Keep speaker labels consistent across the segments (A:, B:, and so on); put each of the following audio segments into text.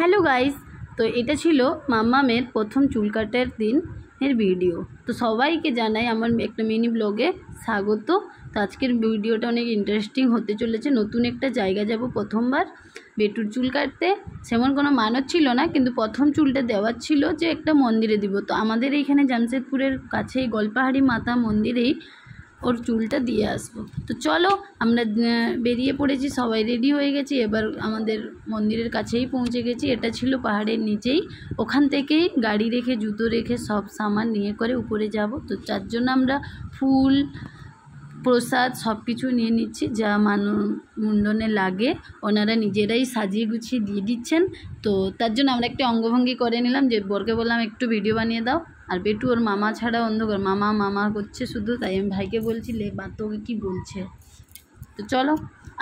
A: Hello guys, তো এটা ছিল মাম্মামের প্রথম চুল কাটার দিনের ভিডিও। তো সবাইকে জানাই আমার একটা মিনি ব্লগে স্বাগত। তো আজকের ভিডিওটা অনেক ইন্টারেস্টিং হতে চলেছে। নতুন একটা জায়গা যাব প্রথমবার বেটুর চুল কাটতে। সেমন কোনো মানত ছিল না, কিন্তু প্রথম চুলটা দেওয়ার ছিল যে একটা মন্দিরে দিব। তো আমাদের এইখানে জামশেদপুরের কাছেই গল্পাহারি মাতা মন্দিরেই ওর চুলটা দিয়ে আসবো। তো চলো আমরা বেরিয়ে পড়েছি, সবাই রেডি হয়ে গেছি। এবার আমাদের মন্দিরের কাছেই পৌঁছে গেছি। এটা ছিল পাহাড়ের নিচেই, ওখান থেকেই গাড়ি রেখে জুতো রেখে সব সামান নিয়ে করে উপরে যাব। তো তার জন্য আমরা ফুল প্রসাদ সব কিছু নিয়ে নিচ্ছি, যা মুন্ডনে লাগে ওনারা নিজেরাই সাজিয়ে গুছিয়ে দিয়ে দিচ্ছেন। তো তার জন্য আমরা একটু অঙ্গভঙ্গি করে নিলাম, যে বরকে বললাম একটু ভিডিও বানিয়ে দাও। আর বেটু ওর মামা ছাড়া অন্ধকার, মামা মামা করছে শুধু। তাই আমি ভাইকে বলছি লে বা তোকে কী বলছে। তো চলো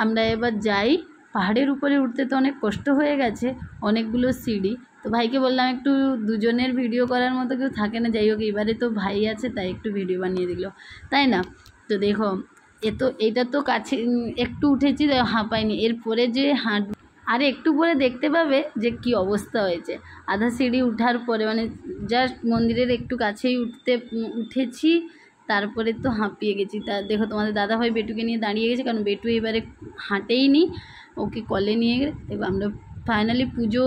A: আমরা এবার যাই। পাহাড়ের উপরে উঠতে তো অনেক কষ্ট হয়ে গেছে, অনেকগুলো সিঁড়ি। তো ভাইকে বললাম একটু দুজনের ভিডিও করার মতো কেউ থাকে না, যাই হোক এবারে তো ভাই আছে তাই একটু ভিডিও বানিয়ে দিল, তাই না? তো দেখো এটা তো কাছে একটু উঠেছি, হাঁপাইনি। এরপরে যে আর একটু পরে দেখতে পাবে যে কি অবস্থা হয়েছে। আধা সিঁড়ি উঠার পরে মানে জাস্ট মন্দিরের একটু কাছেই উঠেছি, তারপরে তো হাঁপিয়ে গেছি। তা দেখো তোমাদের দাদাভাই বেটুকে নিয়ে দাঁড়িয়ে গেছে, কারণ বেটু এবারে হাঁটেই নি, ওকে কলে নিয়ে গেলে। এবার আমরা ফাইনালি পুজো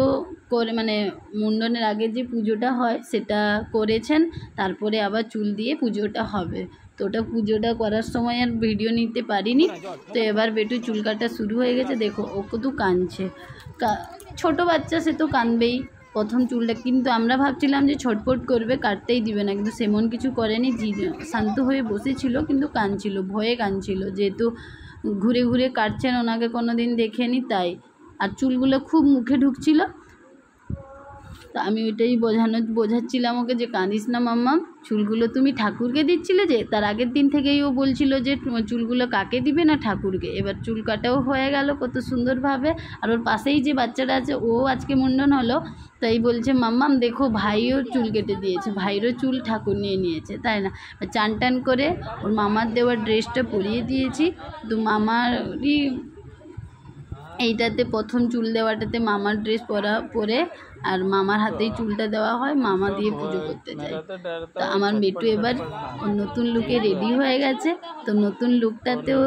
A: করে, মানে মুন্ডনের আগে যে পুজোটা হয় সেটা করেছেন, তারপরে আবার চুল দিয়ে পুজোটা হবে। তো ওটা পুজোটা করার সময় আর ভিডিও নিতে পারিনি। তো এবার বেটু চুল কাটা শুরু হয়ে গেছে। দেখো ও কত কাঁদছে, ছোটো বাচ্চা সে তো কাঁদবেই প্রথম চুলটা। কিন্তু আমরা ভাবছিলাম যে ছটফট করবে, কাটতেই দিবে না, কিন্তু সেমন কিছু করেনি। শান্ত হয়ে বসেছিল, কিন্তু কাঁদছিল, ভয়ে কাঁদছিল, যেহেতু ঘুরে ঘুরে কাটছেন, ওনাকে কোনো দিন দেখেনি তাই। আর চুলগুলো খুব মুখে ঢুকছিল। তা আমি ওইটাই বোঝাচ্ছিলাম ওকে যে কাঁদিস না মাম্মা, চুলগুলো তুমি ঠাকুরকে দিচ্ছিলে যে। তার আগের দিন থেকেই ও বলছিল যে চুলগুলো কাকে দিবে না ঠাকুরকে। এবার চুল কাটাও হয়ে গেল কত সুন্দরভাবে। আর ওর পাশেই যে বাচ্চাটা আছে ও আজকে মুন্ডন হলো, তাই বলছে মাম্মাম দেখো ভাইও চুল কেটে দিয়েছে, ভাইয়েরও চুল ঠাকুর নিয়ে নিয়েছে, তাই না? চান টান করে ওর মামার দেওয়ার ড্রেসটা পরিয়ে দিয়েছি। তো মামারই এইটাতে প্রথম চুল দেওয়াটাতে মামার ড্রেস পরে আর মামার হাতেই চুলটা দেওয়া হয়, মামা দিয়ে পুজো করতে যায়। তো আমার বেটু এবার নতুন লুকে রেডি হয়ে গেছে। তো নতুন লুকটাতেও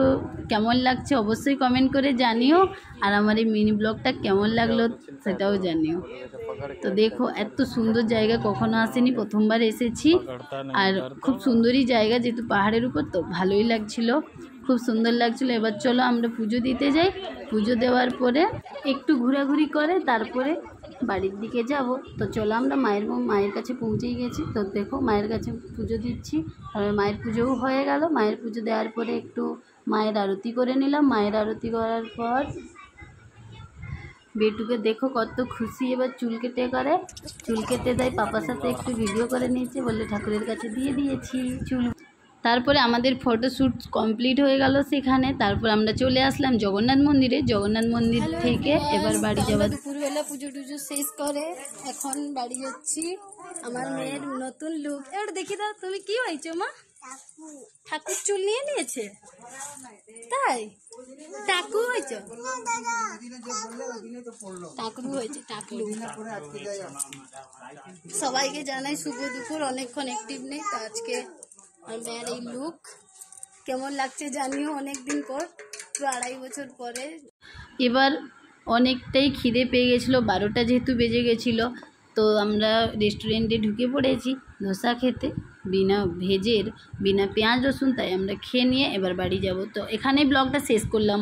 A: কেমন লাগছে অবশ্যই কমেন্ট করে জানিও, আর আমার এই মিনি ব্লগটা কেমন লাগলো সেটাও জানিও। তো দেখো এত সুন্দর জায়গা কখনো আসেনি, প্রথমবার এসেছি। আর খুব সুন্দরই জায়গা, যেহেতু পাহাড়ের উপর তো ভালোই লাগছিল, খুব সুন্দর লাগছিল। এবার চলো আমরা পুজো দিতে যাই। পুজো দেওয়ার পরে একটু ঘোরাঘুরি করে তারপরে বাড়ির দিকে যাব। তো চলো আমরা মায়ের কাছে পৌঁছেই গেছি। তো দেখো মায়ের কাছে পুজো দিচ্ছি, আর মায়ের পুজোও হয়ে গেল। মায়ের পুজো দেওয়ার পরে একটু মায়ের আরতি করে নিলাম। মায়ের আরতি করার পর বেটুকে দেখো কত খুশি, এবার চুল কেটে দেয়। পাপার সাথে একটু ভিডিও করে নিয়েছে, বললে ঠাকুরের কাছে দিয়ে দিয়েছি চুল। তারপরে আমাদের ফটোশ্যুট কমপ্লিট হয়ে গেল সেখানে। তারপর আমরা চলে আসলাম জগন্নাথ মন্দিরে। জগন্নাথ মন্দির থেকে এবার বাড়ি যাওয়া। দুপুরবেলা পুজো টুজো শেষ করে এখন বাড়ি যাচ্ছি। আমার মেয়ের নতুন লুক এবার দেখি দাও। তুমি কি হয়েছো মা? ঠাকুর চুল নিয়ে নিয়েছে, তাই? টাকু হয়েছে, টাকলু হয়েছে, টাকলু। সবাইকে জানাই শুভ দুপুর। অনেকক্ষণ অ্যাক্টিভ নেই, তো আজকে মেয়ের এই লুক কেমন লাগছে জানিও। অনেকদিন পর, পুরো 2.5 বছর পরে। এবার অনেকটাই খিদে পেয়ে গেছিলো, 12টা যেহেতু বেজে গেছিলো। তো আমরা রেস্টুরেন্টে ঢুকে পড়েছি ধোসা খেতে, বিনা পেঁয়াজ রসুন। তাই আমরা খেয়ে নিয়ে এবার বাড়ি যাব। তো এখানেই ব্লগটা শেষ করলাম।